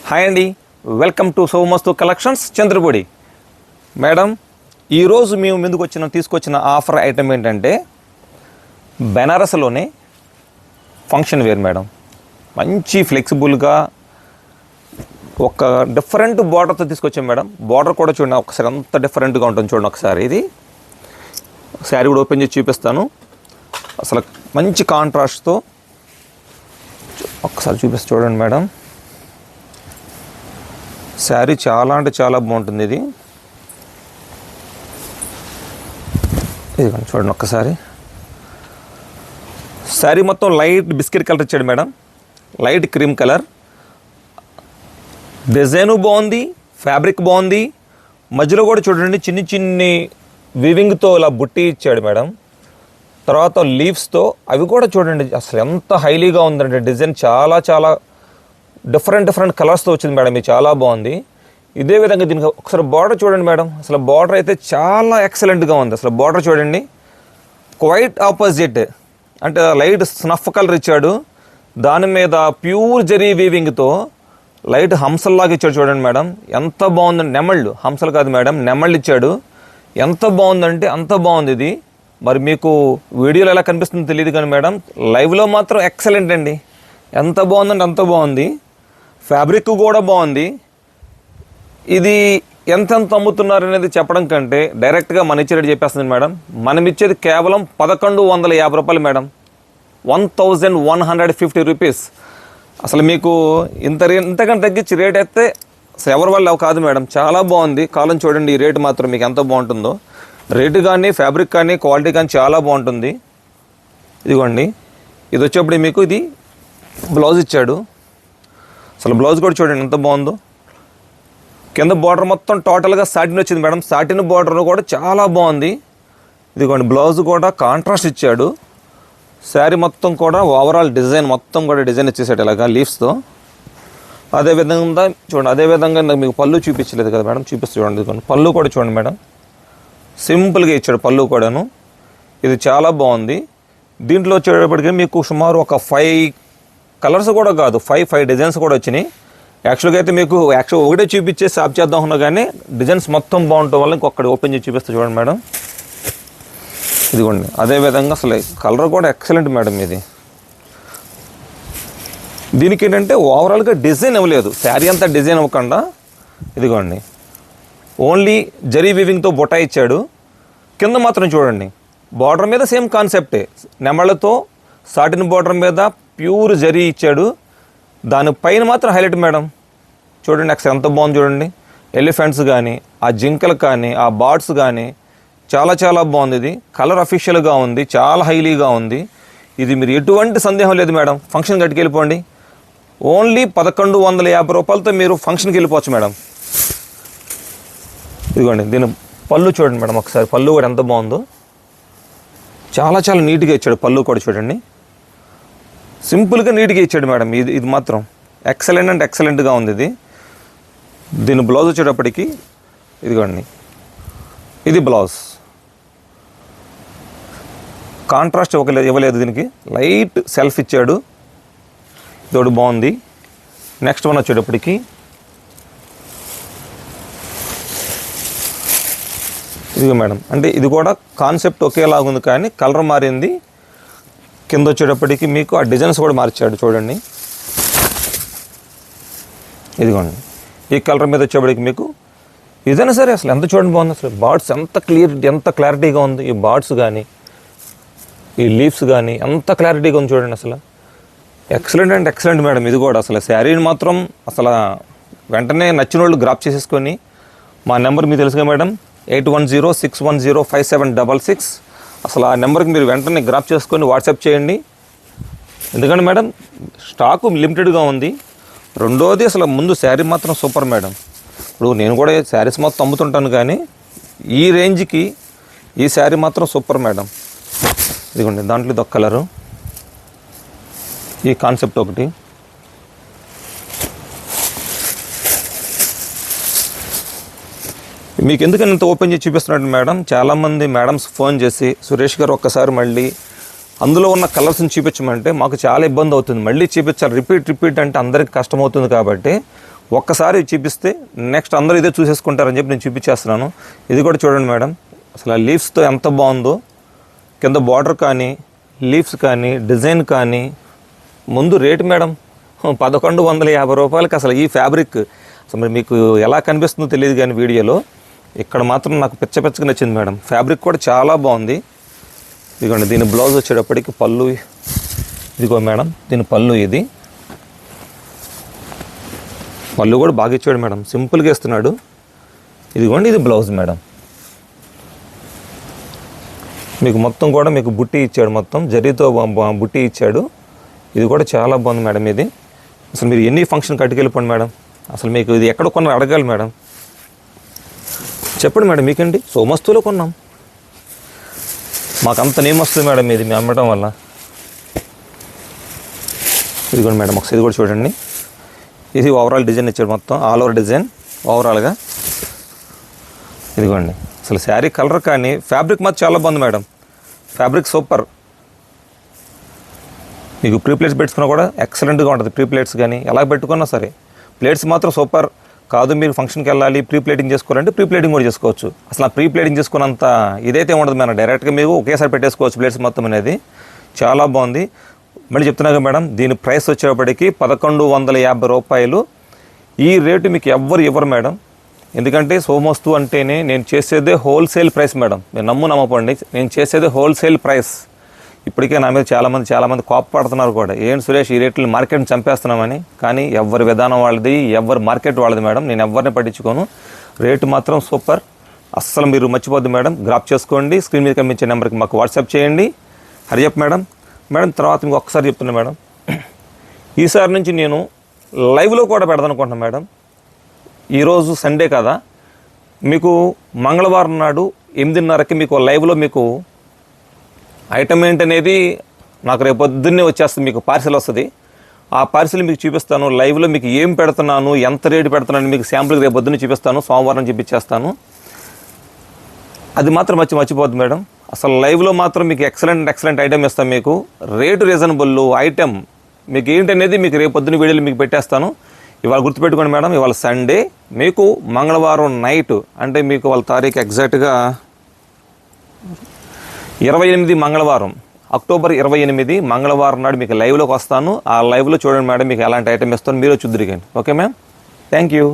Hi అండి, welcome to Somasthu collections Chandrapudi. Madam, ఈరోజు మేము తీసుకొచ్చిన ఆఫర్ ఐటమ్ ఏంటంటే బెనారస్లోనే ఫంక్షన్ వేర్ మేడం. మంచి ఫ్లెక్సిబుల్గా ఒక డిఫరెంట్ బార్డర్తో తీసుకొచ్చాం మేడం. బార్డర్ కూడా చూడండి ఒకసారి ఎంత డిఫరెంట్గా ఉంటుంది చూడండి. ఒకసారి ఇది శారీ కూడా ఓపెన్ చేసి చూపిస్తాను. అసలు మంచి కాంట్రాస్ట్తో ఒకసారి చూపిస్తే చూడండి మేడం. శారీ చాలా అంటే చాలా బాగుంటుంది. ఇది చూడండి ఒక్కసారి. శారీ మొత్తం లైట్ బిస్కెట్ కలర్ ఇచ్చాడు madam, light cream colour. Design బాగుంది, ఫ్యాబ్రిక్ బాగుంది. మధ్యలో కూడా చూడండి చిన్ని చిన్ని వీవింగ్తో ఇలా బుట్టి ఇచ్చాడు మేడం. తర్వాత లీవ్స్తో అవి కూడా చూడండి అసలు ఎంత హైలీగా ఉందంటే డిజైన్ చాలా చాలా డిఫరెంట్ కలర్స్తో వచ్చింది మేడం. ఇది చాలా బాగుంది. ఇదే విధంగా దీనికి ఒకసారి బార్డర్ చూడండి మేడం. అసలు బార్డర్ అయితే చాలా ఎక్సలెంట్గా ఉంది. అసలు బార్డర్ చూడండి, క్వైట్ ఆపోజిట్ అంటే లైట్ స్నఫ్ కలర్ ఇచ్చాడు. దాని మీద ప్యూర్ జరీ వీవింగ్తో లైట్ హంసల్లాగా ఇచ్చాడు చూడండి మేడం. ఎంత బాగుందండి. నెమళ్ళు, హంసలు కాదు మేడం, నెమళ్ళు ఇచ్చాడు. ఎంత బాగుందంటే అంత బాగుంది ఇది. మరి మీకు వీడియోలో ఎలా కనిపిస్తుందో తెలియదు కానీ మేడం, లైవ్లో మాత్రం ఎక్సలెంట్ అండి. ఎంత బాగుందంటే అంత బాగుంది. ఫ్యాబ్రిక్ కూడా బాగుంది. ఇది ఎంతెంత అమ్ముతున్నారు అనేది చెప్పడం కంటే డైరెక్ట్గా మన ఇచ్చేది చెప్పేస్తుంది మేడం. మనం ఇచ్చేది కేవలం 1150 రూపాయలు మేడం. 1150 రూపీస్. అసలు మీకు ఇంతకంటే తగ్గించి రేట్ అయితే ఎవరి వల్ల కాదు మేడం. చాలా బాగుంది. కాలం చూడండి, ఈ రేటు మాత్రం మీకు ఎంత బాగుంటుందో. రేటు కానీ ఫ్యాబ్రిక్ కానీ క్వాలిటీ కానీ చాలా బాగుంటుంది. ఇదిగోండి, ఇది వచ్చేప్పుడు మీకు ఇది బ్లౌజ్ ఇచ్చాడు. అసలు బ్లౌజ్ కూడా చూడండి ఎంత బాగుందో. కింద బార్డర్ మొత్తం టోటల్గా సాటిన్ వచ్చింది మేడం. సాటిన్ బార్డర్ కూడా చాలా బాగుంది. ఇదిగోండి, బ్లౌజ్ కూడా కాంట్రాస్ట్ ఇచ్చాడు. శారీ మొత్తం కూడా ఓవరాల్ డిజైన్ మొత్తం కూడా డిజైన్ ఇచ్చేసాడు ఇలాగా లీవ్స్తో. అదేవిధంగా చూడండి, అదేవిధంగా మీకు పళ్ళు చూపించలేదు కదా మేడం, చూపిస్తూ చూడండి. ఇదిగోండి, పళ్ళు కూడా చూడండి మేడం, సింపుల్గా ఇచ్చాడు పళ్ళు కూడాను. ఇది చాలా బాగుంది. దీంట్లో వచ్చేటప్పటికీ మీకు సుమారు ఒక 5 కలర్స్ కూడా కాదు, 5 డిజైన్స్ కూడా వచ్చినాయి. యాక్చువల్గా అయితే మీకు ఒకటే చూపించే షాప్ చేద్దాం ఉన్నా కానీ డిజైన్స్ మొత్తం బాగుండటం వల్ల ఇంకొకటి ఓపెన్ చేసి చూపిస్తే చూడండి మేడం. ఇదిగోండి, అదేవిధంగా అసలు కలర్ కూడా ఎక్సలెంట్ మేడం. ఇది దీనికి ఏంటంటే ఓవరాల్గా డిజైన్ ఇవ్వలేదు, శారీ అంతా డిజైన్ ఇవ్వకుండా ఇదిగోండి ఓన్లీ జరీ వీవింగ్తో బొటా ఇచ్చాడు. కింద మాత్రం చూడండి బార్డర్ మీద సేమ్ కాన్సెప్టే, నెమళ్ళతో సాటిన్ బార్డర్ మీద ప్యూర్ జరీ ఇచ్చాడు. దానిపైన మాత్రం హైలైట్ మేడం. చూడండి అసలు ఎంత బాగుంది చూడండి. ఎలిఫెంట్స్ కానీ, ఆ జింకలు కానీ, ఆ బర్డ్స్ కానీ చాలా చాలా బాగుంది. ఇది కలర్ అఫీషియల్గా ఉంది, చాలా హైలీగా ఉంది. ఇది మీరు ఎటువంటి సందేహం లేదు మేడం. ఫంక్షన్ గట్టుకు వెళ్ళిపోండి. ఓన్లీ 1150 రూపాయలతో మీరు ఫంక్షన్కి వెళ్ళిపోవచ్చు మేడం. ఇదిగోండి, దీని పళ్ళు చూడండి మేడం. ఒకసారి పళ్ళు కూడా ఎంత బాగుందో, చాలా చాలా నీట్గా ఇచ్చాడు. పళ్ళు కూడా చూడండి, సింపుల్గా నీట్గా ఇచ్చాడు మేడం. ఇది మాత్రం ఎక్సలెంట్ అంటే ఎక్సలెంట్గా ఉంది ఇది. దీని బ్లౌజ్ వచ్చేటప్పటికి ఇదిగోండి, ఇది బ్లౌజ్ కాంట్రాస్ట్ ఇవ్వలేదు. దీనికి లైట్ సెల్ఫ్ ఇచ్చాడు. ఇదోటి బాగుంది. నెక్స్ట్ వన్ వచ్చేటప్పటికి ఇదిగో మేడం, అంటే ఇది కూడా కాన్సెప్ట్ ఒకేలాగా ఉంది కానీ కలర్ మారింది. కింద వచ్చేటప్పటికి మీకు ఆ డిజైన్స్ కూడా మార్చాడు చూడండి. ఇదిగోండి, ఈ కలర్ మీద వచ్చేప్పటికి మీకు ఇదైనా సరే అసలు ఎంత చూడండి బాగుంది. అసలు బర్డ్స్ ఎంత క్లారిటీగా ఉంది. ఈ బర్డ్స్ కానీ, ఈ లీవ్స్ కానీ ఎంత క్లారిటీగా ఉంది చూడండి. అసలు ఎక్సలెంట్ అంటే ఎక్సలెంట్ మేడం. ఇది కూడా అసలు శారీని మాత్రం అసలు వెంటనే నచ్చిన వాళ్ళు గ్రాప్ చేసేసుకొని, మా నెంబర్ మీకు తెలుసుగా మేడం, 8106105766. అసలు ఆ నెంబర్కి మీరు వెంటనే గ్రాప్ చేసుకొని వాట్సాప్ చేయండి. ఎందుకంటే మేడం స్టాకు లిమిటెడ్గా ఉంది. రెండోది అసలు ముందు శారీ మాత్రం సూపర్ మేడం. ఇప్పుడు నేను కూడా శారీస్ మొత్తం అమ్ముతుంటాను కానీ ఈ రేంజ్కి ఈ శారీ మాత్రం సూపర్ మేడం. ఇదిగోండి, దాంట్లో ఇది ఒక కలరు, ఈ కాన్సెప్ట్ ఒకటి. మీకు ఎందుకని ఇంత ఓపెన్ చేసి చూపిస్తున్నట్టు మేడం, చాలామంది మేడమ్స్ ఫోన్ చేసి సురేష్ గారు ఒక్కసారి మళ్ళీ అందులో ఉన్న కలర్స్ని చూపించమంటే మాకు చాలా ఇబ్బంది అవుతుంది. మళ్ళీ చూపించాలి రిపీట్ అంటే అందరికి కష్టమవుతుంది. కాబట్టి ఒక్కసారి చూపిస్తే నెక్స్ట్ అందరూ ఇదే చూసేసుకుంటారని చెప్పి నేను చూపించేస్తున్నాను. ఇది కూడా చూడండి మేడం, అసలు ఆ లీవ్స్తో ఎంత బాగుందో. కింద బార్డర్ కానీ, లీవ్స్ కానీ, డిజైన్ కానీ. ముందు రేటు మేడం 1150 రూపాయలకి అసలు ఈ ఫ్యాబ్రిక్. అసలు మరి మీకు ఎలా కనిపిస్తుందో తెలియదు కానీ వీడియోలో, ఇక్కడ మాత్రం నాకు పిచ్చగా నచ్చింది మేడం. ఫ్యాబ్రిక్ కూడా చాలా బాగుంది. ఇదిగోండి, దీని బ్లౌజ్ వచ్చేటప్పటికి పళ్ళు. ఇదిగో మేడం, దీని పళ్ళు. ఇది పళ్ళు కూడా బాగా ఇచ్చాడు మేడం, సింపుల్గా ఇస్తున్నాడు. ఇదిగోండి, ఇది బ్లౌజ్ మేడం. మీకు మొత్తం కూడా మీకు బుట్టి ఇచ్చాడు, మొత్తం జరీతో బుట్టి ఇచ్చాడు. ఇది కూడా చాలా బాగుంది మేడం. ఇది అసలు మీరు ఎన్ని ఫంక్షన్ కట్టుకెళ్ళిపోండి మేడం. అసలు మీకు ఇది ఎక్కడ కొన్నా అడగాలి మేడం, చెప్పండి మేడం. మీకండి సోమస్తులో కొన్నాం, మాకు అంత నేమ్ వస్తుంది మేడం ఇది మేము అమ్మటం వల్ల. ఇదిగోండి మేడం, ఒకసారి ఇది కూడా చూడండి. ఇది ఓవరాల్ డిజైన్ ఇచ్చాడు, మొత్తం ఆల్ ఓవర్ డిజైన్ ఓవరాల్గా. ఇదిగోండి, అసలు శారీ కలర్ కానీ ఫ్యాబ్రిక్ మాత్రం చాలా బాగుంది మేడం. Fabric super. మీకు ప్రీ ప్లేట్స్ పెట్టుకున్నా కూడా ఎక్సలెంట్గా ఉంటుంది. ప్రీ ప్లేట్స్ కానీ ఎలా పెట్టుకున్నా సరే, ప్లేట్స్ మాత్రం సూపర్. కాదు మీరు ఫంక్షన్కి వెళ్ళాలి, ప్రీ ప్లేటింగ్ చేసుకోవాలంటే ప్రీ ప్లేటింగ్ కూడా చేసుకోవచ్చు. అసలు ఆ ప్రీ ప్లేటింగ్ చేసుకున్నంత ఇదైతే ఉండదు మేడం. డైరెక్ట్గా మీకు ఒకేసారి పెట్టేసుకోవచ్చు ప్లేట్స్ మొత్తం అనేది. చాలా బాగుంది. మళ్ళీ చెప్తున్నాగా మేడం, దీని ప్రైస్ వచ్చేటప్పటికి 1150 రూపాయలు. ఈ రేటు మీకు ఎవ్వరు ఇవ్వరు మేడం. ఎందుకంటే సోమస్తు అంటేనే నేను చేసేదే హోల్సేల్ ప్రైస్ మేడం. మీరు నమ్మకండి, నేను చేసేదే హోల్సేల్ ప్రైస్. ఇప్పటికే నా మీద చాలామంది కోపపడుతున్నారు కూడా, ఏంటి సురేష్ ఈ రేట్లు మార్కెట్ని చంపేస్తున్నామని. కానీ ఎవరి విధానం వాళ్ళది, ఎవరి మార్కెట్ వాళ్ళది మేడం. నేను ఎవరిని పట్టించుకోను. రేటు మాత్రం సూపర్. అస్సలు మీరు మర్చిపోద్దు మేడం. గ్రాప్ చేసుకోండి, స్క్రీన్ మీద కనిపించే నెంబర్కి మాకు వాట్సాప్ చేయండి. హరి చెప్పు మేడం. తర్వాత మీకు ఒక్కసారి చెప్తున్నా మేడం, ఈసారి నుంచి నేను లైవ్లో కూడా పెడదాం అనుకుంటున్నాను మేడం. ఈరోజు సండే కదా, మీకు మంగళవారం నాడు 8:30కి మీకు లైవ్లో మీకు ఐటమ్ ఏంటనేది నాకు రేపు పొద్దున్నే వచ్చేస్తుంది. మీకు పార్సిల్ వస్తుంది. ఆ పార్సిల్ మీకు చూపిస్తాను. లైవ్లో మీకు ఏం పెడుతున్నాను, ఎంత రేటు పెడుతున్నాను మీకు శాంపుల్కి రేపు పొద్దున్నే చూపిస్తాను. సోమవారం చూపించేస్తాను. అది మాత్రం మర్చిపోద్దు మేడం. అసలు లైవ్లో మాత్రం మీకు ఎక్సలెంట్ ఐటమ్ ఇస్తాను. మీకు రేటు రీజనబుల్ ఐటమ్ మీకు ఏంటనేది మీకు రేపు పొద్దున్న వీడియోలో మీకు పెట్టేస్తాను. ఇవాళ గుర్తుపెట్టుకోండి మేడం, ఇవాళ సండే. మీకు మంగళవారం నైట్ అంటే మీకు వాళ్ళ తారీఖు ఎగ్జాక్ట్గా 28 మంగళవారం, అక్టోబర్ 28 మంగళవారం నాడు మీకు లైవ్లోకి వస్తాను. ఆ లైవ్లో చూడండి మేడం, మీకు ఎలాంటి ఐటమ్ ఇస్తాను మీరు చూద్దరికండి. Okay ma'am, thank you.